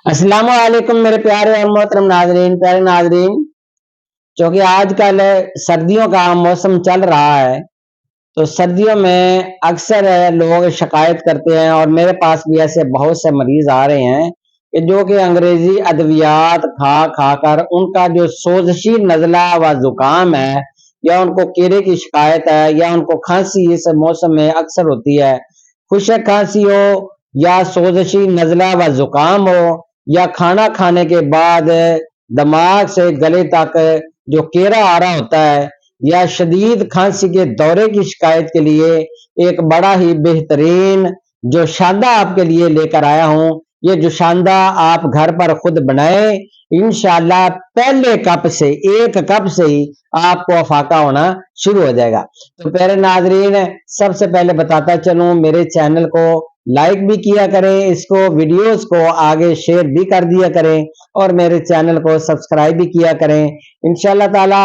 السلام علیکم میرے پیارے اور محترم ناظرین، پیارے ناظرین، چونکہ آج کل سردیوں کا موسم چل رہا ہے تو سردیوں میں اکثر لوگ شکایت کرتے ہیں، اور میرے پاس بھی ایسے بہت سے مریض آ رہے ہیں کہ جو کہ انگریزی ادویات کھا کھا کر ان کا جو سوزشی نزلہ و زکام ہے، یا ان کو کیڑے کی شکایت ہے، یا ان کو کھانسی اس موسم میں اکثر ہوتی ہے، خشک کھانسی ہو یا سوزشی نزلہ و زکام ہو، یا کھانا کھانے کے بعد دماغ سے گلے تک جو کیڑا آ رہا ہوتا ہے، یا شدید کھانسی کے دورے کی شکایت کے لیے ایک بڑا ہی بہترین جو شاندہ آپ کے لیے لے کر آیا ہوں۔ یہ جو شاندہ آپ گھر پر خود بنائیں، انشاءاللہ پہلے کپ سے ایک کپ سے ہی آپ کو افاقہ ہونا شروع ہو جائے گا۔ تو پیارے ناظرین، سب سے پہلے بتاتا چلوں، میرے چینل کو لائک بھی کیا کریں، اس کو ویڈیوز کو آگے شیئر بھی کر دیا کریں، اور میرے چینل کو سبسکرائب بھی کیا کریں۔ انشاءاللہ تعالی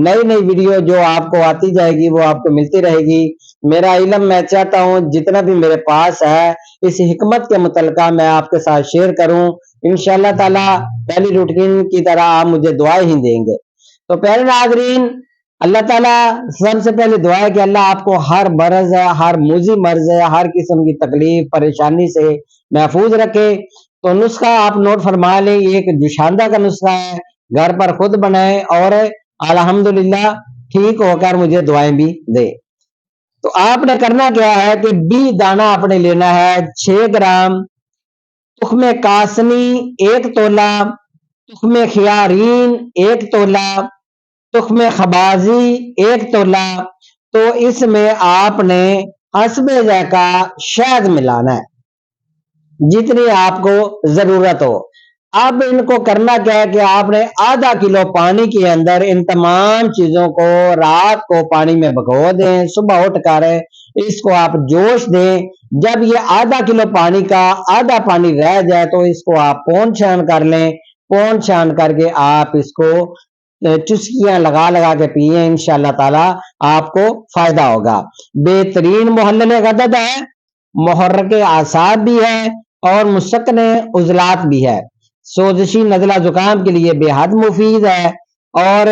نئی نئی ویڈیو جو آپ کو آتی جائے گی وہ آپ کو ملتی رہے گی۔ میرا علم میں چاہتا ہوں جتنا بھی میرے پاس ہے اس حکمت کے متعلقہ میں آپ کے ساتھ شیئر کروں۔ انشاءاللہ تعالی پہلی روٹین کی طرح آپ مجھے دعائیں ہی دیں گے۔ تو پیارے ناظرین، اللہ تعالیٰ سب سے پہلے دعا ہے کہ اللہ آپ کو ہر مرض، ہر موذی مرض، ہر قسم کی تکلیف پریشانی سے محفوظ رکھے۔ تو نسخہ آپ نوٹ فرما لیں، ایک جوشاندہ کا نسخہ ہے، گھر پر خود بنائیں اور الحمدللہ ٹھیک ہو کر مجھے دعائیں بھی دے۔ تو آپ نے کرنا کیا ہے کہ بی دانہ آپ نے لینا ہے 6 گرام، تخم کاسنی 1 تولہ، تخم خیارین 1 تولہ، تخم خبازی 1 تولہ۔ تو اس میں آپ نے حسب ذائقہ شہد ملانا ہے جتنی آپ کو ضرورت ہو۔ اب ان کو کرنا کیا ہے کہ آپ نے آدھا کلو پانی کے اندر ان تمام چیزوں کو رات کو پانی میں بھگو دیں، صبح اٹھ کر اس کو آپ جوش دیں۔ جب یہ آدھا کلو پانی کا آدھا پانی رہ جائے تو اس کو آپ پون چھان کر لیں، پون چھان کر کے آپ اس کو چسکیاں لگا لگا کے پیئیں، انشاءاللہ تعالی آپ کو فائدہ ہوگا۔ بہترین محلل غدد ہے، محرک اعصاب بھی ہے، اور مسکن عضلات بھی ہے، سوزشی نزلہ زکام کے لیے بے حد مفید ہے، اور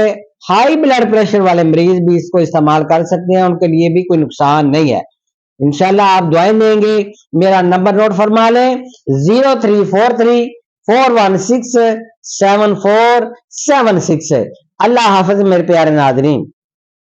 ہائی بلڈ پریشر والے مریض بھی اس کو استعمال کر سکتے ہیں، ان کے لیے بھی کوئی نقصان نہیں ہے۔ انشاءاللہ آپ دعائیں دیں گے۔ میرا نمبر نوٹ فرما لیں، 0343416747 اللہ حافظ میرے پیارے ناظرین۔